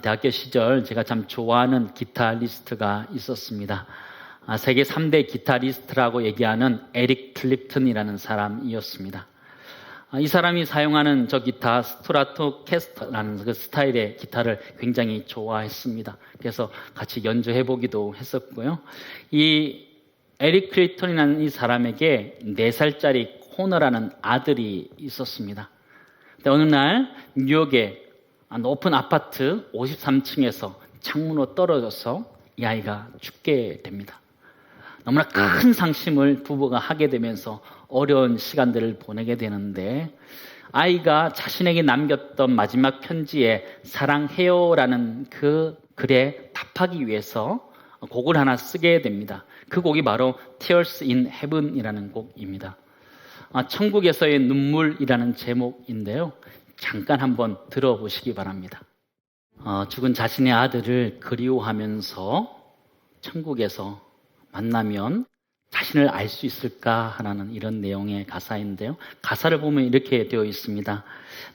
대학교 시절 제가 참 좋아하는 기타리스트가 있었습니다. 세계 3대 기타리스트라고 얘기하는 에릭 클립튼이라는 사람이었습니다. 이 사람이 사용하는 저 기타 스트라토캐스터라는 그 스타일의 기타를 굉장히 좋아했습니다. 그래서 같이 연주해보기도 했었고요. 이 에릭 클립튼이라는 이 사람에게 4살짜리 코너라는 아들이 있었습니다. 근데 어느 날 뉴욕의 높은 아파트 53층에서 창문으로 떨어져서 이 아이가 죽게 됩니다. 너무나 큰 상심을 부부가 하게 되면서 어려운 시간들을 보내게 되는데, 아이가 자신에게 남겼던 마지막 편지에 사랑해요라는 그 글에 답하기 위해서 곡을 하나 쓰게 됩니다. 그 곡이 바로 Tears in Heaven이라는 곡입니다. 천국에서의 눈물이라는 제목인데요. 잠깐 한번 들어보시기 바랍니다. 죽은 자신의 아들을 그리워하면서 천국에서 만나면 자신을 알 수 있을까 하는 이런 내용의 가사인데요. 가사를 보면 이렇게 되어 있습니다.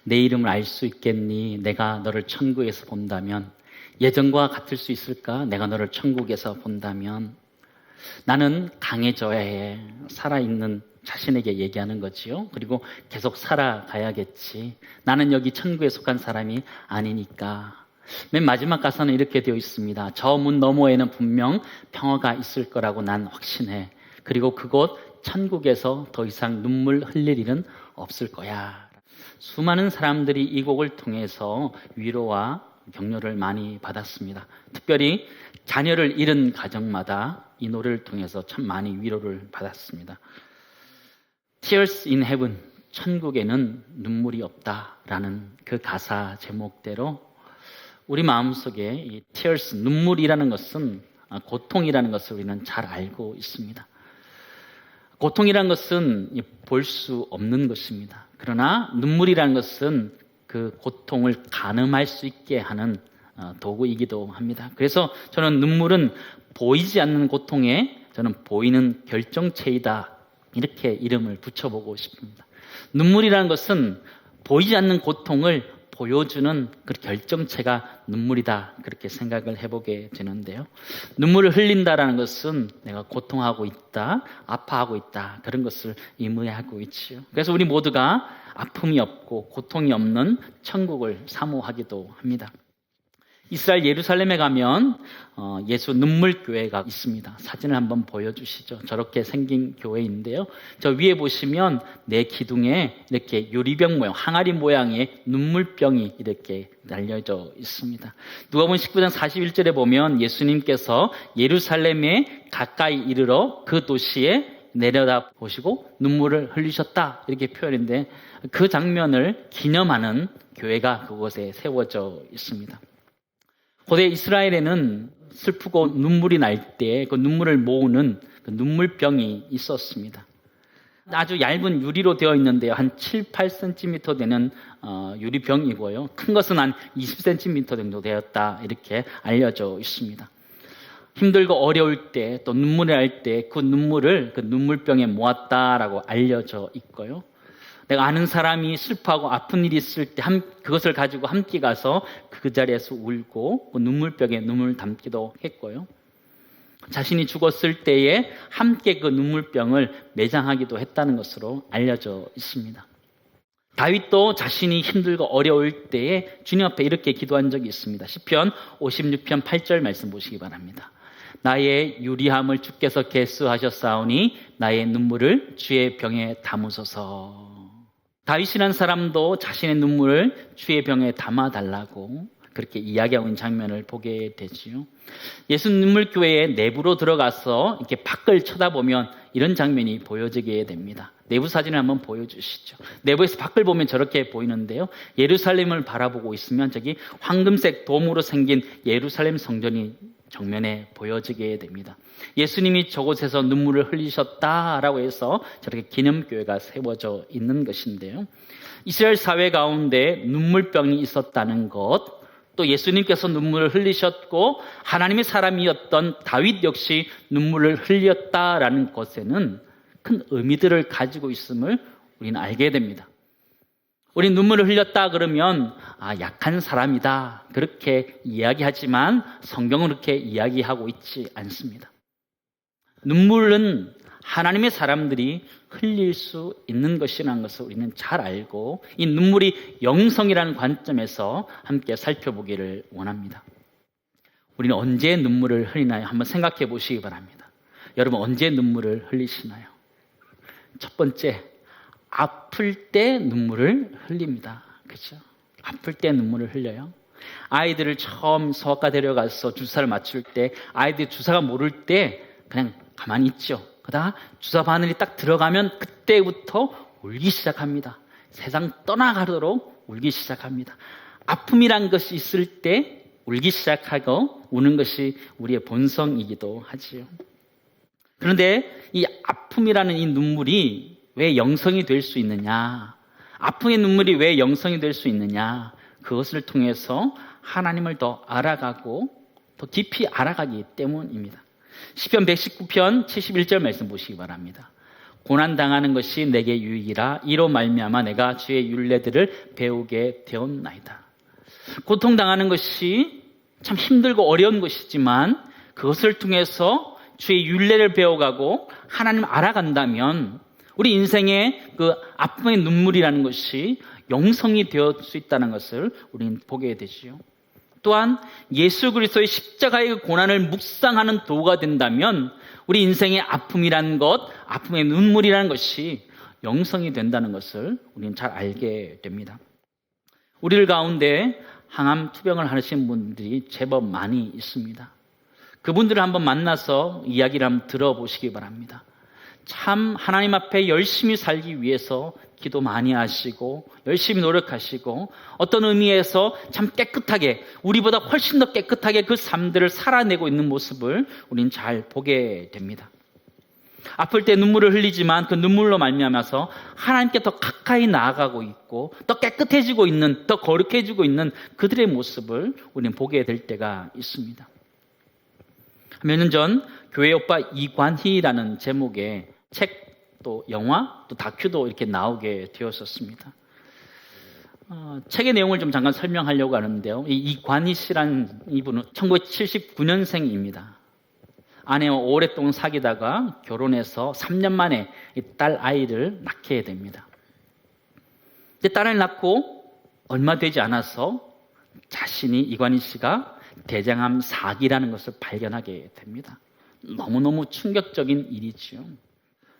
내 이름을 알 수 있겠니? 내가 너를 천국에서 본다면. 예전과 같을 수 있을까? 내가 너를 천국에서 본다면. 나는 강해져야 해. 살아있는 자신에게 얘기하는 거지요. 그리고 계속 살아가야겠지. 나는 여기 천국에 속한 사람이 아니니까. 맨 마지막 가사는 이렇게 되어 있습니다. 저 문 너머에는 분명 평화가 있을 거라고 난 확신해. 그리고 그곳 천국에서 더 이상 눈물 흘릴 일은 없을 거야. 수많은 사람들이 이 곡을 통해서 위로와 격려를 많이 받았습니다. 특별히 자녀를 잃은 가정마다 이 노래를 통해서 참 많이 위로를 받았습니다. Tears in Heaven, 천국에는 눈물이 없다라는 그 가사 제목대로 우리 마음속에 이 tears, 눈물이라는 것은 고통이라는 것을 우리는 잘 알고 있습니다. 고통이라는 것은 볼 수 없는 것입니다. 그러나 눈물이라는 것은 그 고통을 가늠할 수 있게 하는 도구이기도 합니다. 그래서 저는 눈물은 보이지 않는 고통에 저는 보이는 결정체이다, 이렇게 이름을 붙여보고 싶습니다. 눈물이라는 것은 보이지 않는 고통을 보여주는 그 결정체가 눈물이다, 그렇게 생각을 해보게 되는데요. 눈물을 흘린다라는 것은 내가 고통하고 있다, 아파하고 있다, 그런 것을 의미하고 있지요. 그래서 우리 모두가 아픔이 없고 고통이 없는 천국을 사모하기도 합니다. 이스라엘 예루살렘에 가면 예수 눈물교회가 있습니다. 사진을 한번 보여주시죠. 저렇게 생긴 교회인데요. 저 위에 보시면 내 기둥에 이렇게 유리병 모양, 항아리 모양의 눈물병이 이렇게 날려져 있습니다. 누가복음 19장 41절에 보면 예수님께서 예루살렘에 가까이 이르러 그 도시에 내려다 보시고 눈물을 흘리셨다, 이렇게 표현인데, 그 장면을 기념하는 교회가 그곳에 세워져 있습니다. 고대 이스라엘에는 슬프고 눈물이 날 때 그 눈물을 모으는 그 눈물병이 있었습니다. 아주 얇은 유리로 되어 있는데요. 한 7, 8cm 되는 유리병이고요. 큰 것은 한 20cm 정도 되었다, 이렇게 알려져 있습니다. 힘들고 어려울 때, 또 눈물이 날 때 그 눈물을 그 눈물병에 모았다라고 알려져 있고요. 내가 아는 사람이 슬퍼하고 아픈 일이 있을 때 그것을 가지고 함께 가서 그 자리에서 울고 눈물병에 눈물을 담기도 했고요. 자신이 죽었을 때에 함께 그 눈물병을 매장하기도 했다는 것으로 알려져 있습니다. 다윗도 자신이 힘들고 어려울 때에 주님 앞에 이렇게 기도한 적이 있습니다. 시편 56편 8절 말씀 보시기 바랍니다. 나의 유리함을 주께서 계수하셨사오니 나의 눈물을 주의 병에 담으소서. 다윗이라는 사람도 자신의 눈물을 주의 병에 담아달라고 그렇게 이야기하고 있는 장면을 보게 되지요. 예수 눈물교회의 내부로 들어가서 이렇게 밖을 쳐다보면 이런 장면이 보여지게 됩니다. 내부 사진을 한번 보여주시죠. 내부에서 밖을 보면 저렇게 보이는데요. 예루살렘을 바라보고 있으면 저기 황금색 돔으로 생긴 예루살렘 성전이 정면에 보여지게 됩니다. 예수님이 저곳에서 눈물을 흘리셨다라고 해서 저렇게 기념교회가 세워져 있는 것인데요. 이스라엘 사회 가운데 눈물병이 있었다는 것, 또 예수님께서 눈물을 흘리셨고 하나님의 사람이었던 다윗 역시 눈물을 흘렸다라는 것에는 큰 의미들을 가지고 있음을 우리는 알게 됩니다. 우리 눈물을 흘렸다 그러면 약한 사람이다 그렇게 이야기하지만 성경은 그렇게 이야기하고 있지 않습니다. 눈물은 하나님의 사람들이 흘릴 수 있는 것이라는 것을 우리는 잘 알고 이 눈물이 영성이라는 관점에서 함께 살펴보기를 원합니다. 우리는 언제 눈물을 흘리나요? 한번 생각해 보시기 바랍니다. 여러분 언제 눈물을 흘리시나요? 첫 번째, 아플 때 눈물을 흘립니다. 그렇죠? 아플 때 눈물을 흘려요. 아이들을 처음 소아과 데려가서 주사를 맞출 때 아이들 주사가 모를 때 그냥 가만히 있죠. 그러다가 주사 바늘이 딱 들어가면 그때부터 울기 시작합니다. 세상 떠나가도록 울기 시작합니다. 아픔이란 것이 있을 때 울기 시작하고 우는 것이 우리의 본성이기도 하지요. 그런데 이 아픔이라는 이 눈물이 왜 영성이 될 수 있느냐? 아픔의 눈물이 왜 영성이 될 수 있느냐? 그것을 통해서 하나님을 더 알아가고 더 깊이 알아가기 때문입니다. 시편 119편 71절 말씀 보시기 바랍니다. 고난당하는 것이 내게 유익이라 이로 말미암아 내가 주의 율례들을 배우게 되었나이다. 고통당하는 것이 참 힘들고 어려운 것이지만 그것을 통해서 주의 율례를 배워가고 하나님 알아간다면 우리 인생의 그 아픔의 눈물이라는 것이 영성이 될 수 있다는 것을 우리는 보게 되지요. 또한 예수 그리스도의 십자가의 고난을 묵상하는 도구가 된다면 우리 인생의 아픔이라는 것, 아픔의 눈물이라는 것이 영성이 된다는 것을 우리는 잘 알게 됩니다. 우리들 가운데 항암 투병을 하시는 분들이 제법 많이 있습니다. 그분들을 한번 만나서 이야기를 한번 들어보시기 바랍니다. 참 하나님 앞에 열심히 살기 위해서 기도 많이 하시고 열심히 노력하시고 어떤 의미에서 참 깨끗하게 우리보다 훨씬 더 깨끗하게 그 삶들을 살아내고 있는 모습을 우리는 잘 보게 됩니다. 아플 때 눈물을 흘리지만 그 눈물로 말미암아서 하나님께 더 가까이 나아가고 있고 더 깨끗해지고 있는, 더 거룩해지고 있는 그들의 모습을 우리는 보게 될 때가 있습니다. 몇 년 전 교회 오빠 이관희라는 제목의 책, 또 영화, 또 다큐도 이렇게 나오게 되었었습니다. 책의 내용을 좀 잠깐 설명하려고 하는데요. 이 이관희 씨라는 이분은 1979년생입니다. 아내와 오랫동안 사귀다가 결혼해서 3년 만에 딸 아이를 낳게 됩니다. 딸을 낳고 얼마 되지 않아서 자신이 이관희 씨가 대장암 4기라는 것을 발견하게 됩니다. 너무너무 충격적인 일이지요.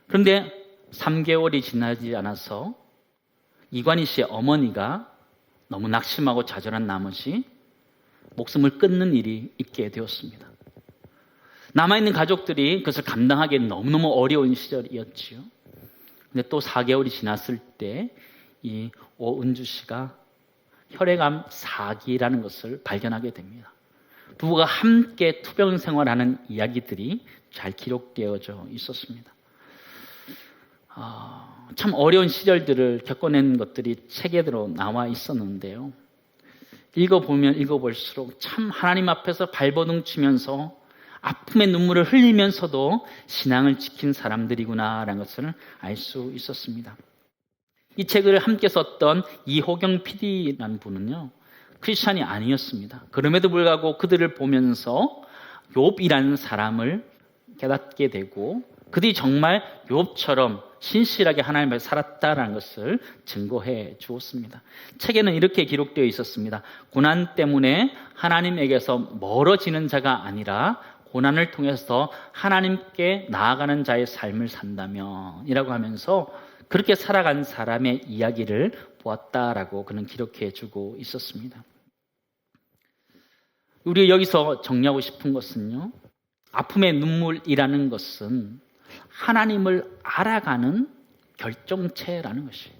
그런데 3개월이 지나지 않아서 이관희 씨의 어머니가 너무 낙심하고 좌절한 나머지 목숨을 끊는 일이 있게 되었습니다. 남아있는 가족들이 그것을 감당하기 너무너무 어려운 시절이었지요. 근데 또 4개월이 지났을 때 이 오은주 씨가 혈액암 4기라는 것을 발견하게 됩니다. 부부가 함께 투병 생활하는 이야기들이 잘 기록되어져 있었습니다. 참 어려운 시절들을 겪어낸 것들이 책에도 나와 있었는데요. 읽어보면 읽어볼수록 참 하나님 앞에서 발버둥 치면서 아픔의 눈물을 흘리면서도 신앙을 지킨 사람들이구나라는 것을 알 수 있었습니다. 이 책을 함께 썼던 이호경 PD라는 분은요, 크리스찬이 아니었습니다. 그럼에도 불구하고 그들을 보면서 욥이라는 사람을 깨닫게 되고 그들이 정말 욥처럼 신실하게 하나님 앞에 살았다라는 것을 증거해 주었습니다. 책에는 이렇게 기록되어 있었습니다. 고난 때문에 하나님에게서 멀어지는 자가 아니라 고난을 통해서 하나님께 나아가는 자의 삶을 산다면 이라고 하면서 그렇게 살아간 사람의 이야기를 보았다라고 그는 기록해 주고 있었습니다. 우리 여기서 정리하고 싶은 것은요, 아픔의 눈물이라는 것은 하나님을 알아가는 결정체라는 것이에요.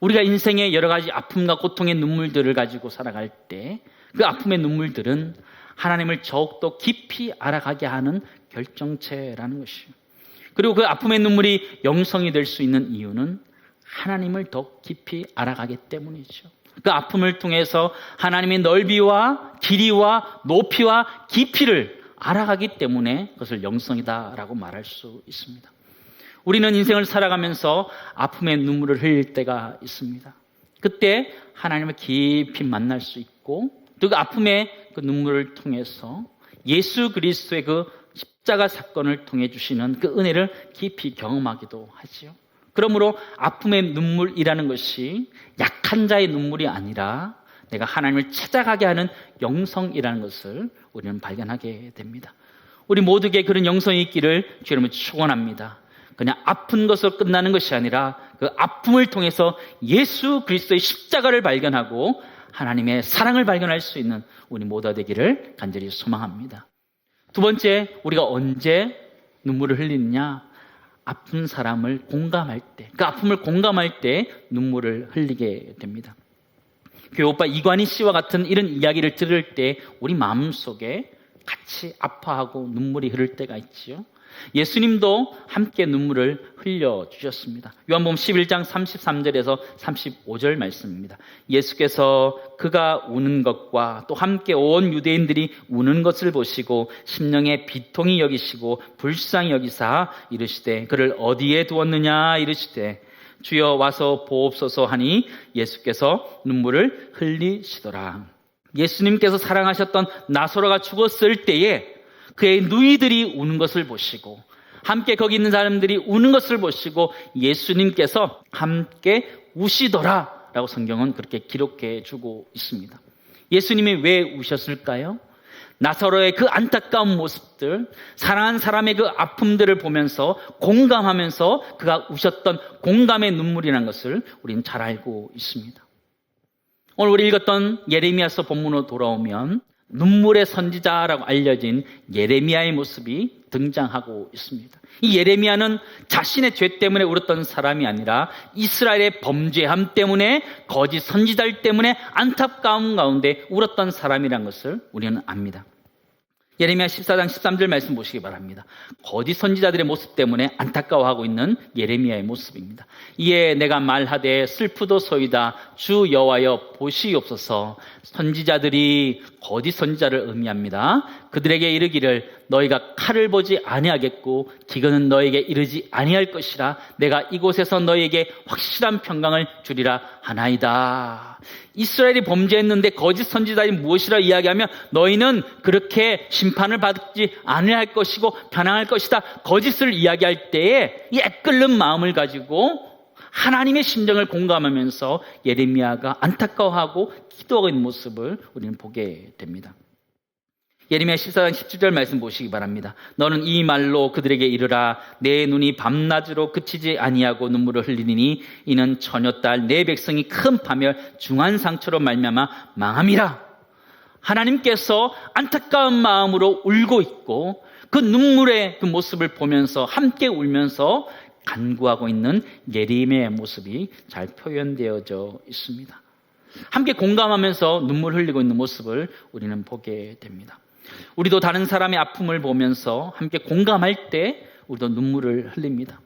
우리가 인생의 여러 가지 아픔과 고통의 눈물들을 가지고 살아갈 때 그 아픔의 눈물들은 하나님을 더욱더 깊이 알아가게 하는 결정체라는 것이에요. 그리고 그 아픔의 눈물이 영성이 될 수 있는 이유는 하나님을 더 깊이 알아가기 때문이죠. 그 아픔을 통해서 하나님의 넓이와 길이와 높이와 깊이를 알아가기 때문에 그것을 영성이다라고 말할 수 있습니다. 우리는 인생을 살아가면서 아픔의 눈물을 흘릴 때가 있습니다. 그때 하나님을 깊이 만날 수 있고 또 그 아픔의 그 눈물을 통해서 예수 그리스도의 그 십자가 사건을 통해 주시는 그 은혜를 깊이 경험하기도 하지요. 그러므로 아픔의 눈물이라는 것이 약한 자의 눈물이 아니라 내가 하나님을 찾아가게 하는 영성이라는 것을 우리는 발견하게 됩니다. 우리 모두에게 그런 영성이 있기를 주님은 축원합니다. 그냥 아픈 것으로 끝나는 것이 아니라 그 아픔을 통해서 예수 그리스도의 십자가를 발견하고 하나님의 사랑을 발견할 수 있는 우리 모두가 되기를 간절히 소망합니다. 두 번째, 우리가 언제 눈물을 흘리느냐? 아픈 사람을 공감할 때, 그 아픔을 공감할 때 눈물을 흘리게 됩니다. 교회 오빠 이관희 씨와 같은 이런 이야기를 들을 때 우리 마음속에 같이 아파하고 눈물이 흐를 때가 있지요. 예수님도 함께 눈물을 흘려주셨습니다. 요한복음 11장 33절에서 35절 말씀입니다. 예수께서 그가 우는 것과 또 함께 온 유대인들이 우는 것을 보시고 심령에 비통히 여기시고 불쌍히 여기사 이르시되 그를 어디에 두었느냐 이르시되 주여 와서 보옵소서 하니 예수께서 눈물을 흘리시더라. 예수님께서 사랑하셨던 나사로가 죽었을 때에 그의 누이들이 우는 것을 보시고 함께 거기 있는 사람들이 우는 것을 보시고 예수님께서 함께 우시더라 라고 성경은 그렇게 기록해 주고 있습니다. 예수님이 왜 우셨을까요? 나사로의 그 안타까운 모습들, 사랑한 사람의 그 아픔들을 보면서 공감하면서 그가 우셨던 공감의 눈물이라는 것을 우리는 잘 알고 있습니다. 오늘 우리 읽었던 예레미야서 본문으로 돌아오면 눈물의 선지자라고 알려진 예레미야의 모습이 등장하고 있습니다. 이 예레미야는 자신의 죄 때문에 울었던 사람이 아니라 이스라엘의 범죄함 때문에 거짓 선지자들 때문에 안타까움 가운데 울었던 사람이라는 것을 우리는 압니다. 예레미야 14장 13절 말씀 보시기 바랍니다. 거짓 선지자들의 모습 때문에 안타까워하고 있는 예레미야의 모습입니다. 이에 내가 말하되 슬프도소이다 주 여호와여 보시옵소서. 선지자들이 거짓 선지자를 의미합니다. 그들에게 이르기를 너희가 칼을 보지 아니하겠고 기근은 너에게 이르지 아니할 것이라 내가 이곳에서 너희에게 확실한 평강을 주리라 하나이다. 이스라엘이 범죄했는데 거짓 선지자들이 무엇이라 이야기하면 너희는 그렇게 심판을 받지 아니할 것이고 편안할 것이다. 거짓을 이야기할 때에 이 애끓는 마음을 가지고 하나님의 심정을 공감하면서 예레미야가 안타까워하고 기도하고 있는 모습을 우리는 보게 됩니다. 예레미야 14장 17절 말씀 보시기 바랍니다. 너는 이 말로 그들에게 이르라 내 눈이 밤낮으로 그치지 아니하고 눈물을 흘리니 이는 처녀딸 내 백성이 큰 파멸 중한 상처로 말미암아 망함이라. 하나님께서 안타까운 마음으로 울고 있고 그 눈물의 그 모습을 보면서 함께 울면서 간구하고 있는 예레미야의 모습이 잘 표현되어져 있습니다. 함께 공감하면서 눈물 흘리고 있는 모습을 우리는 보게 됩니다. 우리도 다른 사람의 아픔을 보면서 함께 공감할 때 우리도 눈물을 흘립니다.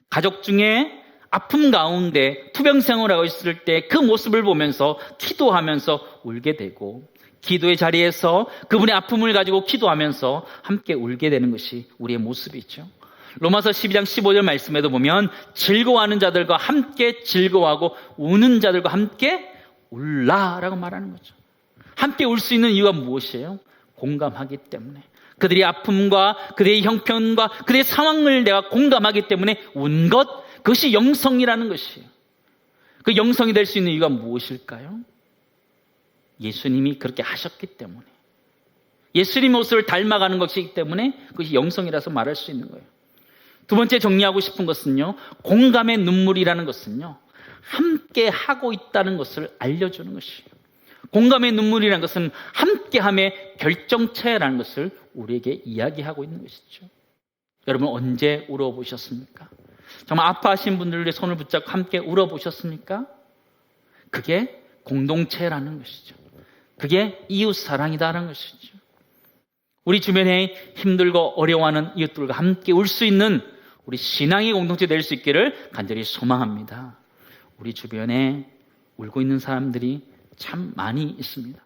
가족 중에 아픔 가운데 투병생활하고 있을 때 그 모습을 보면서 기도하면서 울게 되고 기도의 자리에서 그분의 아픔을 가지고 기도하면서 함께 울게 되는 것이 우리의 모습이죠. 로마서 12장 15절 말씀에도 보면 즐거워하는 자들과 함께 즐거워하고 우는 자들과 함께 울라라고 말하는 거죠. 함께 울 수 있는 이유가 무엇이에요? 공감하기 때문에 그들의 아픔과 그들의 형편과 그들의 상황을 내가 공감하기 때문에 운 것, 그것이 영성이라는 것이에요. 그 영성이 될 수 있는 이유가 무엇일까요? 예수님이 그렇게 하셨기 때문에 예수님 모습을 닮아가는 것이기 때문에 그것이 영성이라서 말할 수 있는 거예요. 두 번째 정리하고 싶은 것은요, 공감의 눈물이라는 것은요 함께 하고 있다는 것을 알려주는 것이에요. 공감의 눈물이라는 것은 함께함의 결정체라는 것을 우리에게 이야기하고 있는 것이죠. 여러분 언제 울어보셨습니까? 정말 아파하신 분들의 손을 붙잡고 함께 울어보셨습니까? 그게 공동체라는 것이죠. 그게 이웃사랑이다라는 것이죠. 우리 주변에 힘들고 어려워하는 이웃들과 함께 울 수 있는 우리 신앙의 공동체 될 수 있기를 간절히 소망합니다. 우리 주변에 울고 있는 사람들이 참 많이 있습니다.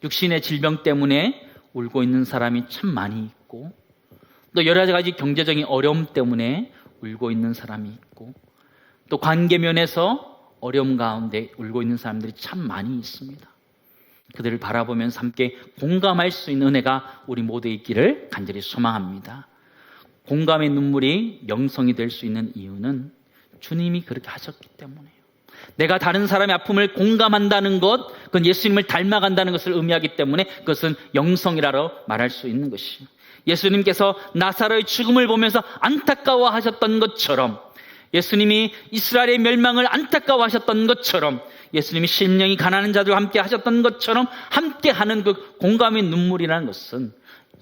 육신의 질병 때문에 울고 있는 사람이 참 많이 있고 또 여러 가지 경제적인 어려움 때문에 울고 있는 사람이 있고 또 관계 면에서 어려움 가운데 울고 있는 사람들이 참 많이 있습니다. 그들을 바라보면서 함께 공감할 수 있는 은혜가 우리 모두에 있기를 간절히 소망합니다. 공감의 눈물이 영성이 될 수 있는 이유는 주님이 그렇게 하셨기 때문에요. 내가 다른 사람의 아픔을 공감한다는 것, 그건 예수님을 닮아간다는 것을 의미하기 때문에 그것은 영성이라고 말할 수 있는 것이요. 예수님께서 나사로의 죽음을 보면서 안타까워하셨던 것처럼, 예수님이 이스라엘의 멸망을 안타까워하셨던 것처럼, 예수님이 심령이 가난한 자들과 함께 하셨던 것처럼 함께 하는 그 공감의 눈물이라는 것은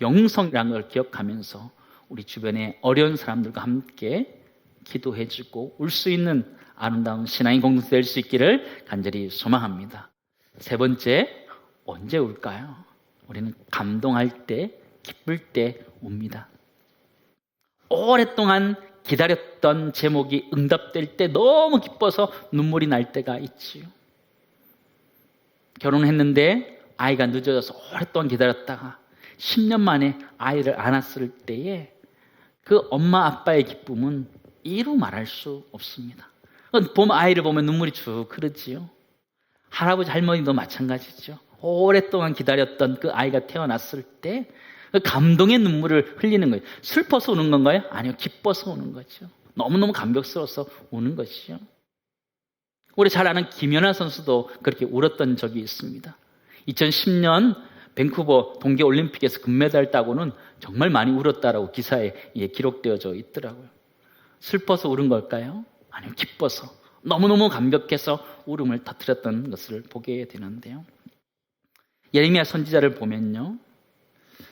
영성이라는 걸 기억하면서 우리 주변의 어려운 사람들과 함께 기도해주고 울 수 있는 아름다운 신앙의 공동체 될 수 있기를 간절히 소망합니다. 세 번째, 언제 울까요? 우리는 감동할 때, 기쁠 때 웁니다. 오랫동안 기다렸던 제목이 응답될 때 너무 기뻐서 눈물이 날 때가 있지요. 결혼했는데 아이가 늦어져서 오랫동안 기다렸다가 10년 만에 아이를 안았을 때에 그 엄마 아빠의 기쁨은 이루 말할 수 없습니다. 아이를 보면 눈물이 쭉 흐르지요. 할아버지 할머니도 마찬가지죠. 오랫동안 기다렸던 그 아이가 태어났을 때 그 감동의 눈물을 흘리는 거예요. 슬퍼서 우는 건가요? 아니요, 기뻐서 우는 거죠. 너무너무 감격스러워서 우는 것이죠. 우리 잘 아는 김연아 선수도 그렇게 울었던 적이 있습니다. 2010년 밴쿠버 동계올림픽에서 금메달 따고는 정말 많이 울었다라고 기사에 기록되어져 있더라고요. 슬퍼서 울은 걸까요? 아니요, 기뻐서 너무너무 감격해서 울음을 터뜨렸던 것을 보게 되는데요. 예레미야 선지자를 보면요,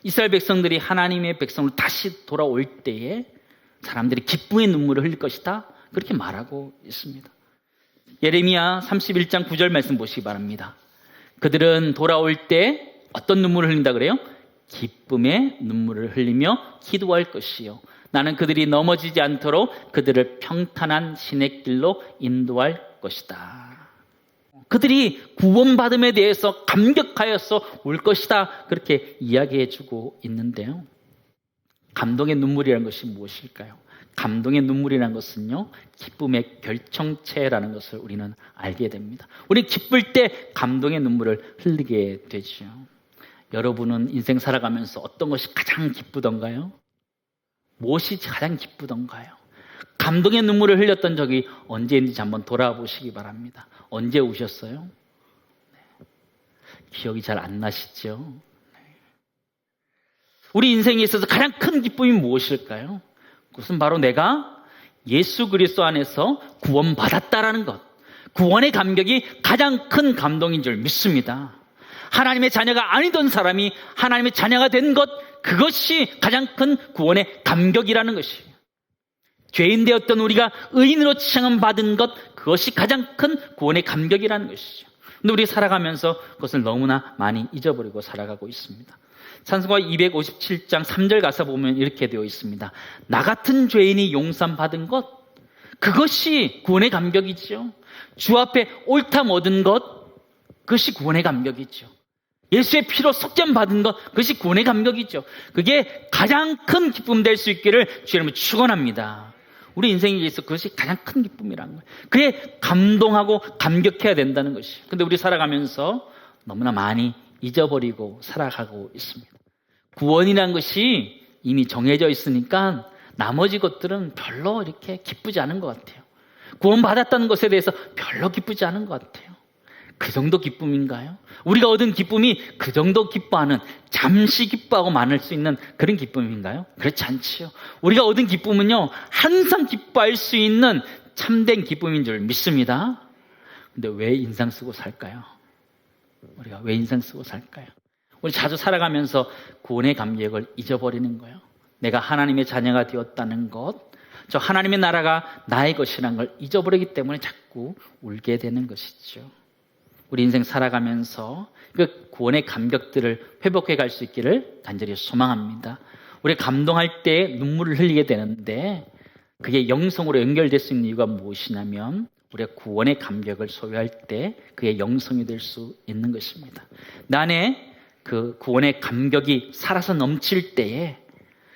이스라엘 백성들이 하나님의 백성으로 다시 돌아올 때에 사람들이 기쁨의 눈물을 흘릴 것이다, 그렇게 말하고 있습니다. 예레미야 31장 9절 말씀 보시기 바랍니다. 그들은 돌아올 때 어떤 눈물을 흘린다 그래요? 기쁨의 눈물을 흘리며 기도할 것이요, 나는 그들이 넘어지지 않도록 그들을 평탄한 신의 길로 인도할 것이다. 그들이 구원받음에 대해서 감격하여서 울 것이다, 그렇게 이야기해주고 있는데요. 감동의 눈물이라는 것이 무엇일까요? 감동의 눈물이라는 것은요, 기쁨의 결정체라는 것을 우리는 알게 됩니다. 우리 기쁠 때 감동의 눈물을 흘리게 되죠. 여러분은 인생 살아가면서 어떤 것이 가장 기쁘던가요? 무엇이 가장 기쁘던가요? 감동의 눈물을 흘렸던 적이 언제인지 한번 돌아보시기 바랍니다. 언제 우셨어요? 기억이 잘 안 나시죠? 우리 인생에 있어서 가장 큰 기쁨이 무엇일까요? 그것은 바로 내가 예수 그리스도 안에서 구원받았다라는 것, 구원의 감격이 가장 큰 감동인 줄 믿습니다. 하나님의 자녀가 아니던 사람이 하나님의 자녀가 된 것, 그것이 가장 큰 구원의 감격이라는 것이에요. 죄인 되었던 우리가 의인으로 칭함받은 것, 그것이 가장 큰 구원의 감격이라는 것이죠. 근데 우리 살아가면서 그것을 너무나 많이 잊어버리고 살아가고 있습니다. 찬송가 257장 3절 가서 보면 이렇게 되어 있습니다. 나 같은 죄인이 용서받은 것, 그것이 구원의 감격이죠. 주 앞에 옳담 얻은 것, 그것이 구원의 감격이죠. 예수의 피로 속죄 받은 것, 그것이 구원의 감격이죠. 그게 가장 큰 기쁨 될 수 있기를 주님을 축원합니다. 우리 인생에 있어서 그것이 가장 큰 기쁨이라는 거예요. 그게 감동하고 감격해야 된다는 것이에요. 근데 우리 살아가면서 너무나 많이 잊어버리고 살아가고 있습니다. 구원이라는 것이 이미 정해져 있으니까 나머지 것들은 별로 이렇게 기쁘지 않은 것 같아요. 구원받았다는 것에 대해서 별로 기쁘지 않은 것 같아요. 그 정도 기쁨인가요? 우리가 얻은 기쁨이 그 정도 기뻐하는, 잠시 기뻐하고 많을 수 있는 그런 기쁨인가요? 그렇지 않지요. 우리가 얻은 기쁨은요, 항상 기뻐할 수 있는 참된 기쁨인 줄 믿습니다. 근데 왜 인상 쓰고 살까요? 우리가 왜 인상 쓰고 살까요? 우리 자주 살아가면서 구원의 감격을 잊어버리는 거예요. 내가 하나님의 자녀가 되었다는 것, 저 하나님의 나라가 나의 것이라는 걸 잊어버리기 때문에 자꾸 울게 되는 것이죠. 우리 인생 살아가면서 그 구원의 감격들을 회복해 갈 수 있기를 간절히 소망합니다. 우리 감동할 때 눈물을 흘리게 되는데 그게 영성으로 연결될 수 있는 이유가 무엇이냐면 우리가 구원의 감격을 소유할 때 그게 영성이 될 수 있는 것입니다. 내 안에 그 구원의 감격이 살아서 넘칠 때에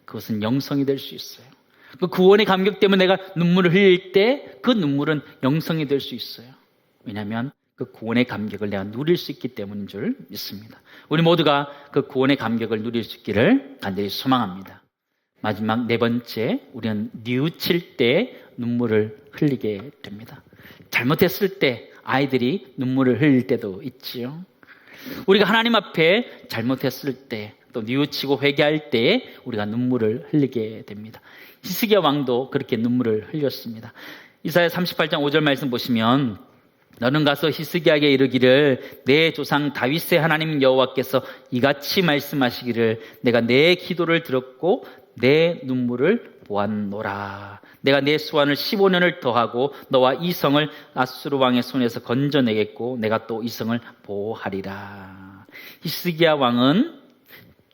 그것은 영성이 될 수 있어요. 그 구원의 감격 때문에 내가 눈물을 흘릴 때 그 눈물은 영성이 될 수 있어요. 왜냐하면 그 구원의 감격을 내가 누릴 수 있기 때문인 줄 믿습니다. 우리 모두가 그 구원의 감격을 누릴 수 있기를 간절히 소망합니다. 마지막 네 번째, 우리는 뉘우칠 때 눈물을 흘리게 됩니다. 잘못했을 때 아이들이 눈물을 흘릴 때도 있지요. 우리가 하나님 앞에 잘못했을 때, 또 뉘우치고 회개할 때에 우리가 눈물을 흘리게 됩니다. 히스기야 왕도 그렇게 눈물을 흘렸습니다. 이사야 38장 5절 말씀 보시면, 너는 가서 히스기야에게 이르기를 내 조상 다윗의 하나님 여호와께서 이같이 말씀하시기를 내가 내 기도를 들었고 내 눈물을 보았노라. 내가 내 수완을 15년을 더하고 너와 이 성을 아수르 왕의 손에서 건져내겠고 내가 또 이 성을 보호하리라. 히스기야 왕은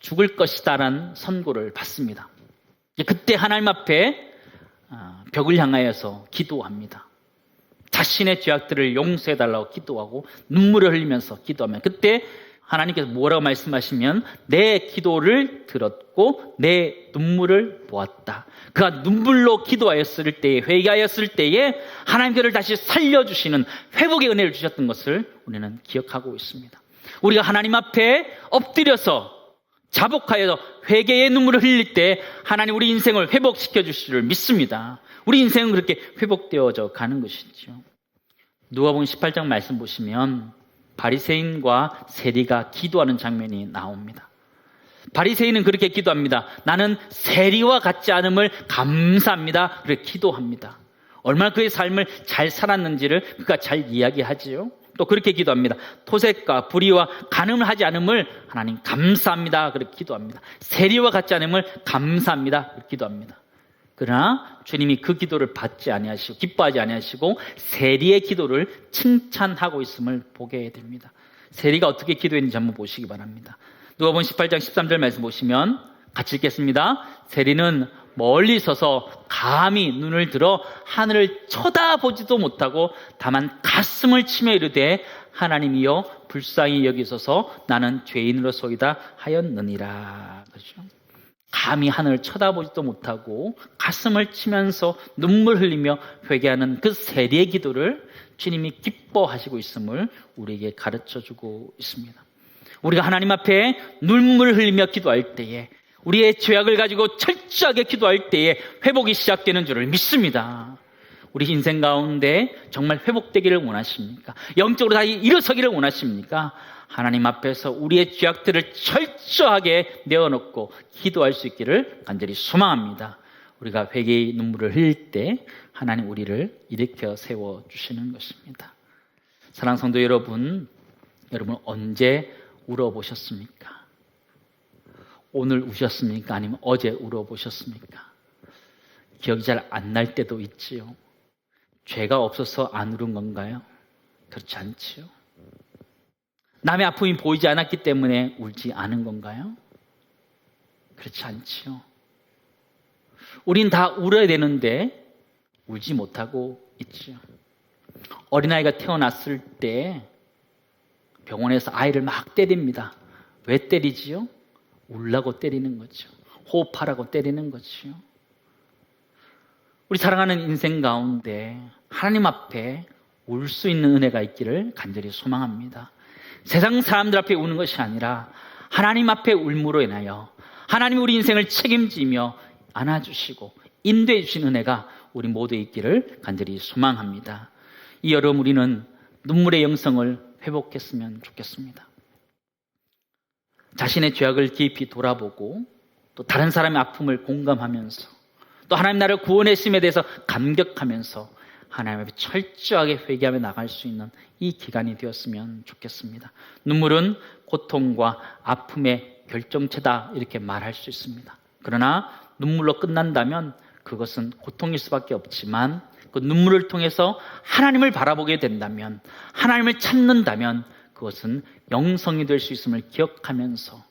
죽을 것이다라는 선고를 받습니다. 그때 하나님 앞에 벽을 향하여서 기도합니다. 자신의 죄악들을 용서해달라고 기도하고 눈물을 흘리면서 기도하면, 그때 하나님께서 뭐라고 말씀하시면 내 기도를 들었고 내 눈물을 보았다. 그가 눈물로 기도하였을 때에, 회개하였을 때에 하나님 그를 다시 살려주시는 회복의 은혜를 주셨던 것을 우리는 기억하고 있습니다. 우리가 하나님 앞에 엎드려서 자복하여 회개의 눈물을 흘릴 때 하나님 우리 인생을 회복시켜 주실 줄 믿습니다. 우리 인생은 그렇게 회복되어져 가는 것이죠. 누가복음 18장 말씀 보시면 바리새인과 세리가 기도하는 장면이 나옵니다. 바리새인은 그렇게 기도합니다. 나는 세리와 같지 않음을 감사합니다. 그렇게 기도합니다. 얼마나 그의 삶을 잘 살았는지를 그가 잘 이야기하지요. 또 그렇게 기도합니다. 토색과 불의와 간음을 하지 않음을 하나님 감사합니다. 그렇게 기도합니다. 세리와 같지 않음을 감사합니다. 그렇게 기도합니다. 그러나 주님이 그 기도를 받지 아니하시고 기뻐하지 아니하시고 세리의 기도를 칭찬하고 있음을 보게 됩니다. 세리가 어떻게 기도했는지 한번 보시기 바랍니다. 누가복음 18장 13절 말씀 보시면 같이 읽겠습니다. 세리는 멀리 서서 감히 눈을 들어 하늘을 쳐다보지도 못하고 다만 가슴을 치며 이르되 하나님이여 불쌍히 여기소서 나는 죄인으로소이다 하였느니라. 그렇죠? 감히 하늘을 쳐다보지도 못하고 가슴을 치면서 눈물 흘리며 회개하는 그 세리의 기도를 주님이 기뻐하시고 있음을 우리에게 가르쳐주고 있습니다. 우리가 하나님 앞에 눈물 흘리며 기도할 때에, 우리의 죄악을 가지고 철저하게 기도할 때에 회복이 시작되는 줄을 믿습니다. 우리 인생 가운데 정말 회복되기를 원하십니까? 영적으로 다시 일어서기를 원하십니까? 하나님 앞에서 우리의 죄악들을 철저하게 내어놓고 기도할 수 있기를 간절히 소망합니다. 우리가 회개의 눈물을 흘릴 때 하나님 우리를 일으켜 세워주시는 것입니다. 사랑하는 성도 여러분, 여러분 언제 울어보셨습니까? 오늘 우셨습니까? 아니면 어제 울어보셨습니까? 기억이 잘 안 날 때도 있지요. 죄가 없어서 안 울은 건가요? 그렇지 않지요. 남의 아픔이 보이지 않았기 때문에 울지 않은 건가요? 그렇지 않지요. 우린 다 울어야 되는데 울지 못하고 있지요. 어린아이가 태어났을 때 병원에서 아이를 막 때립니다. 왜 때리지요? 울라고 때리는 거죠. 호흡하라고 때리는 거죠. 우리 사랑하는 인생 가운데 하나님 앞에 울 수 있는 은혜가 있기를 간절히 소망합니다. 세상 사람들 앞에 우는 것이 아니라 하나님 앞에 울므로 인하여 하나님이 우리 인생을 책임지며 안아주시고 인도해 주신 은혜가 우리 모두에 있기를 간절히 소망합니다. 이 여름 우리는 눈물의 영성을 회복했으면 좋겠습니다. 자신의 죄악을 깊이 돌아보고 또 다른 사람의 아픔을 공감하면서 또 하나님 나를 구원했음에 대해서 감격하면서 하나님 앞에 철저하게 회개하며 나갈 수 있는 이 기간이 되었으면 좋겠습니다. 눈물은 고통과 아픔의 결정체다 이렇게 말할 수 있습니다. 그러나 눈물로 끝난다면 그것은 고통일 수밖에 없지만 그 눈물을 통해서 하나님을 바라보게 된다면, 하나님을 찾는다면 그것은 영성이 될 수 있음을 기억하면서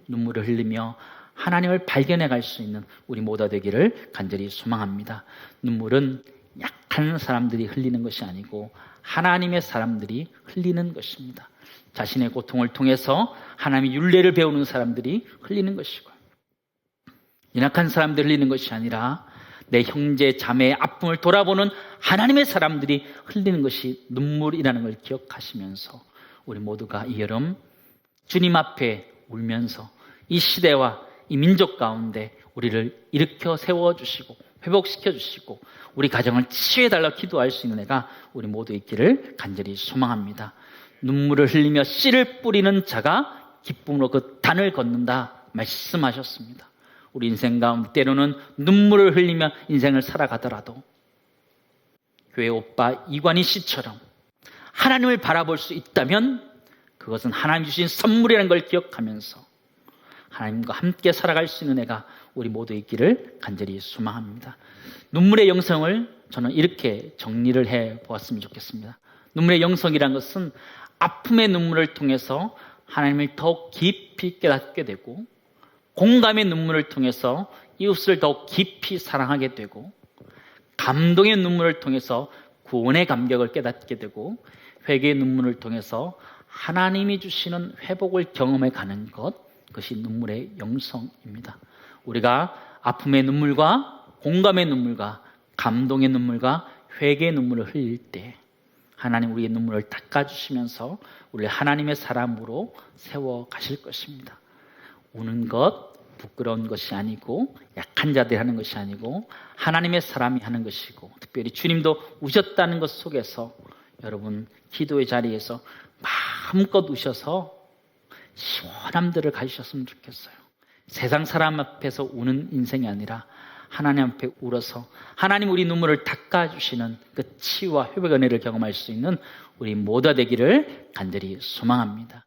눈물을 흘리며 하나님을 발견해 갈 수 있는 우리 모두가 되기를 간절히 소망합니다. 눈물은 약한 사람들이 흘리는 것이 아니고 하나님의 사람들이 흘리는 것입니다. 자신의 고통을 통해서 하나님의 율례를 배우는 사람들이 흘리는 것이고, 연약한 사람들이 흘리는 것이 아니라 내 형제 자매의 아픔을 돌아보는 하나님의 사람들이 흘리는 것이 눈물이라는 걸 기억하시면서 우리 모두가 이 여름 주님 앞에 울면서 이 시대와 이 민족 가운데 우리를 일으켜 세워주시고 회복시켜 주시고 우리 가정을 치유해달라고 기도할 수 있는 애가 우리 모두 있기를 간절히 소망합니다. 눈물을 흘리며 씨를 뿌리는 자가 기쁨으로 그 단을 걷는다 말씀하셨습니다. 우리 인생 가운데 때로는 눈물을 흘리며 인생을 살아가더라도 교회 오빠 이관희 씨처럼 하나님을 바라볼 수 있다면 그것은 하나님 주신 선물이라는 걸 기억하면서 하나님과 함께 살아갈 수 있는 애가 우리 모두 있기를 간절히 소망합니다. 눈물의 영성을 저는 이렇게 정리를 해보았으면 좋겠습니다. 눈물의 영성이란 것은 아픔의 눈물을 통해서 하나님을 더욱 깊이 깨닫게 되고 공감의 눈물을 통해서 이웃을 더욱 깊이 사랑하게 되고 감동의 눈물을 통해서 구원의 감격을 깨닫게 되고 회개의 눈물을 통해서 하나님이 주시는 회복을 경험해 가는 것, 그것이 눈물의 영성입니다. 우리가 아픔의 눈물과 공감의 눈물과 감동의 눈물과 회개의 눈물을 흘릴 때 하나님 우리의 눈물을 닦아주시면서 우리를 하나님의 사람으로 세워가실 것입니다. 우는 것, 부끄러운 것이 아니고 약한 자들이 하는 것이 아니고 하나님의 사람이 하는 것이고 특별히 주님도 우셨다는 것 속에서 여러분 기도의 자리에서 마음껏 우셔서 시원함들을 가지셨으면 좋겠어요. 세상 사람 앞에서 우는 인생이 아니라 하나님 앞에 울어서 하나님 우리 눈물을 닦아주시는 그 치유와 회복의 은혜를 경험할 수 있는 우리 모두가 되기를 간절히 소망합니다.